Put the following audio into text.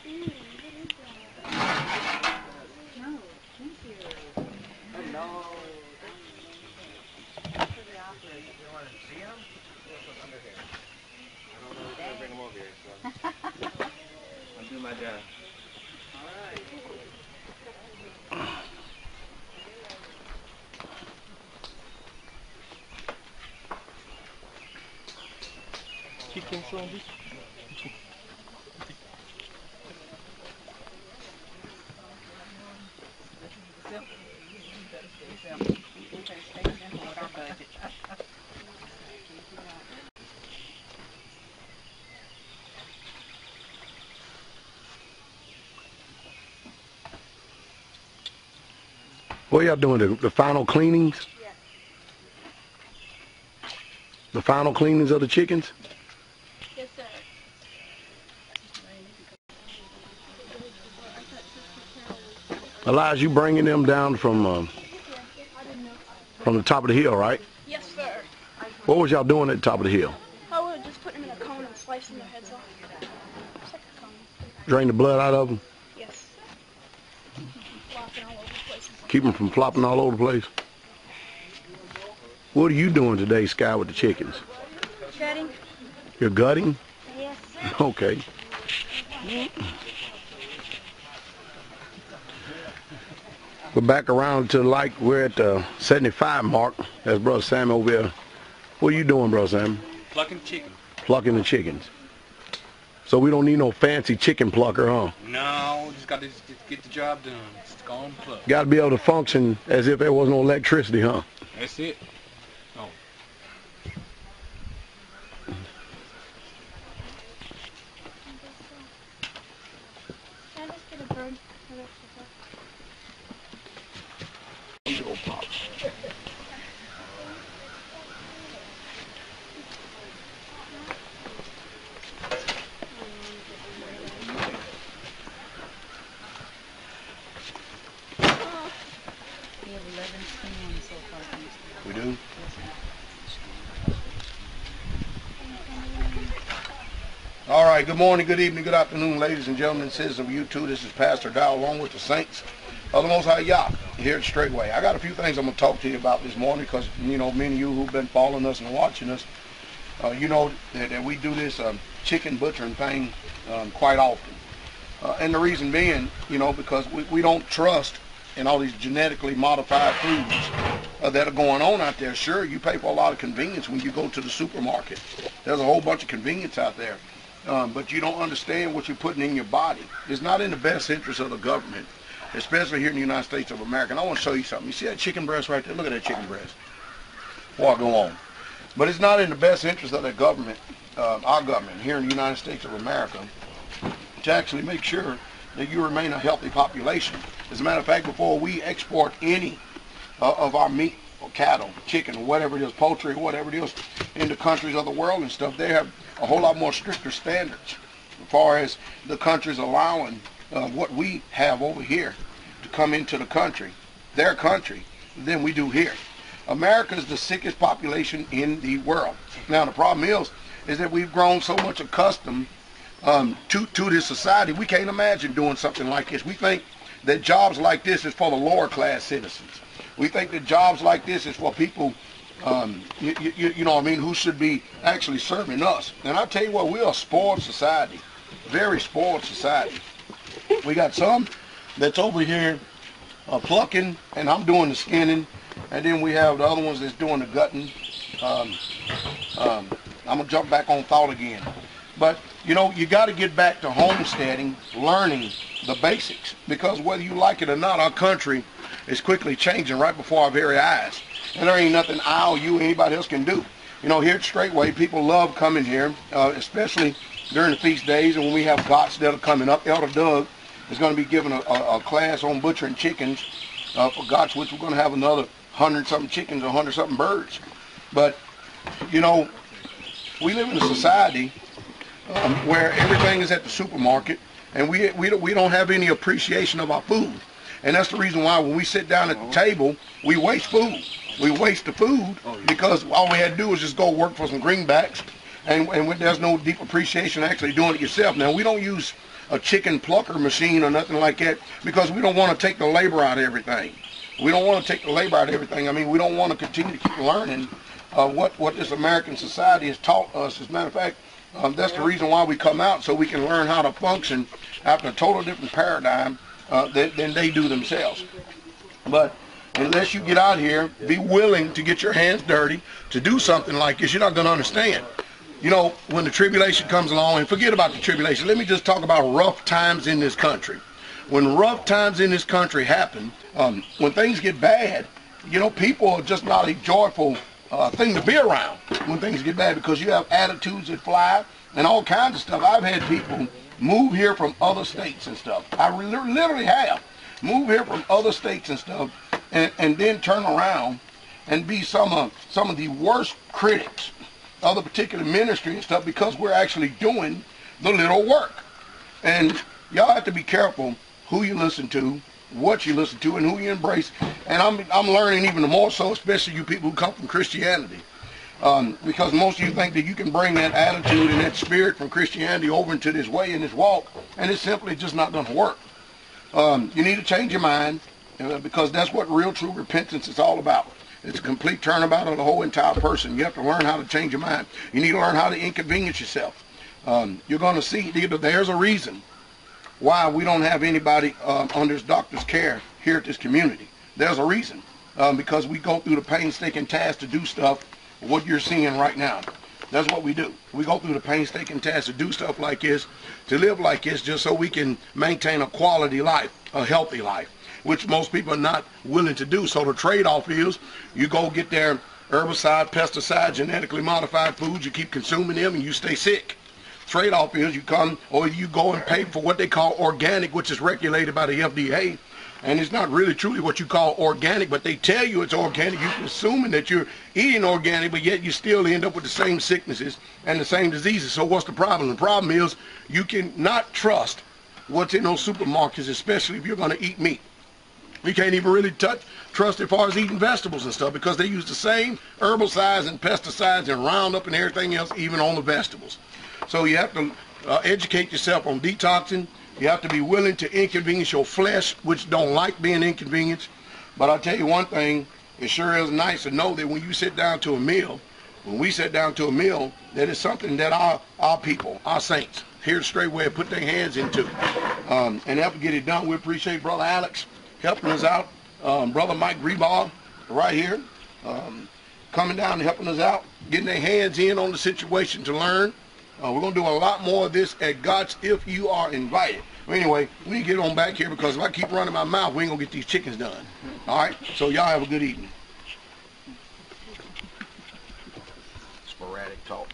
No, thank you. Hello. You want to see him? What's under here? I don't know if you're going to bring him over here, so I'll do my job. Chicken zombie. What y'all doing? The final cleanings? Yes. The final cleanings of the chickens? Yes, sir. Elijah, you bringing them down from the top of the hill, right? Yes, sir. What was y'all doing at the top of the hill? I would just put them in a cone and slicing their heads off. Just like a cone. Drain the blood out of them? Yes. Flopping all over the place. Keep them from flopping all over the place? What are you doing today, Sky, with the chickens? Gutting? You're gutting? Yes. Okay. We're back around to we're at the 75 mark. That's Brother Sam over here. What are you doing, Brother Sam? Plucking chicken. Plucking the chickens. So we don't need no fancy chicken plucker, huh? No, just got to get the job done. Just go and pluck. Got to be able to function as if there was no electricity, huh? That's it. Oh. Can I just get a bird? We have 11 clean so far. We do? All right, good morning, good evening, good afternoon, ladies and gentlemen, citizens of YouTube. This is Pastor Dow along with the saints of the Most High Yah here at Straitway. I got a few things I'm going to talk to you about this morning because, you know, many of you who've been following us and watching us, you know that we do this chicken butchering thing quite often. And the reason being, you know, because we don't trust in all these genetically modified foods that are going on out there. Sure, you pay for a lot of convenience when you go to the supermarket. There's a whole bunch of convenience out there. But you don't understand what you're putting in your body. It's not in the best interest of the government, especially here in the United States of America. And I want to show you something. You see that chicken breast right there? Look at that chicken breast. Before I go on. But it's not in the best interest of the government, our government here in the United States of America, to actually make sure that you remain a healthy population. As a matter of fact, before we export any of our meat or cattle, chicken, or whatever it is, poultry, whatever it is, into countries of the world and stuff, they have a whole lot more stricter standards as far as the countries allowing what we have over here to come into the country, their country, than we do here. America is the sickest population in the world. Now the problem is that we've grown so much accustomed to this society, we can't imagine doing something like this. We think that jobs like this is for the lower class citizens. We think that jobs like this is for people, you know what I mean, who should be actually serving us. And I tell you what, we're a spoiled society, very spoiled society. We got some that's over here plucking, and I'm doing the skinning, and then we have the other ones that's doing the gutting. I'm going to jump back on thought again. But, you know, you got to get back to homesteading, learning the basics, because whether you like it or not, our country is quickly changing right before our very eyes. And there ain't nothing I or you or anybody else can do. You know, here at Straitway, people love coming here, especially during the feast days and when we have gots that are coming up. Elder Doug is going to be giving a class on butchering chickens for gots, which we're going to have another 100-something chickens or 100-something birds. But, you know, we live in a society where everything is at the supermarket, and we don't have any appreciation of our food. And that's the reason why when we sit down at the table, we waste food. We waste the food because all we had to do was just go work for some greenbacks and when there's no deep appreciation actually doing it yourself. Now, we don't use a chicken plucker machine or nothing like that because we don't want to take the labor out of everything. We don't want to take the labor out of everything. I mean, we don't want to continue to keep learning what this American society has taught us. As a matter of fact, that's the reason why we come out, so we can learn how to function after a total different paradigm than they do themselves. But unless you get out here, be willing to get your hands dirty, to do something like this, you're not going to understand. You know, when the tribulation comes along, and forget about the tribulation, let me just talk about rough times in this country. When rough times in this country happen, when things get bad, you know, people are just not a joyful thing to be around when things get bad, because you have attitudes that fly and all kinds of stuff. I've had people move here from other states and stuff. I literally have moved here from other states and stuff, and then turn around and be some of the worst critics of the particular ministry and stuff, because we're actually doing the little work. And y'all have to be careful who you listen to, what you listen to, and who you embrace. And I'm learning even more so, especially you people who come from Christianity, because most of you think that you can bring that attitude and that spirit from Christianity over into this way and this walk, and it's simply just not going to work. You need to change your mind, because that's what real true repentance is all about. It's a complete turnabout of the whole entire person. You have to learn how to change your mind. You need to learn how to inconvenience yourself. You're going to see there's a reason why we don't have anybody under this doctor's care here at this community. There's a reason, because we go through the painstaking task to do stuff, what you're seeing right now. That's what we do. We go through the painstaking task to do stuff like this, to live like this, just so we can maintain a quality life, a healthy life, which most people are not willing to do. So the trade-off is you go get their herbicide, pesticide, genetically modified foods, you keep consuming them, and you stay sick. Trade-off is you come, or you go and pay for what they call organic, which is regulated by the FDA, and it's not really truly what you call organic, but they tell you it's organic. You're assuming that you're eating organic, but yet you still end up with the same sicknesses and the same diseases. So what's the problem? The problem is you cannot trust what's in those supermarkets, especially if you're going to eat meat. You can't even really trust as far as eating vegetables and stuff, because they use the same herbicides and pesticides and Roundup and everything else, even on the vegetables. So you have to educate yourself on detoxing. You have to be willing to inconvenience your flesh, which don't like being inconvenienced. But I'll tell you one thing, it sure is nice to know that when you sit down to a meal, when we sit down to a meal, that is something that our people, our saints, here at Straitway put their hands into, and help get it done. We appreciate Brother Alex helping us out, Brother Mike Rebar right here, coming down and helping us out, getting their hands in on the situation to learn. We're going to do a lot more of this at God's if you are invited. Anyway, we need to get on back here, because if I keep running my mouth, we ain't going to get these chickens done. All right? So y'all have a good evening. Sporadic talk.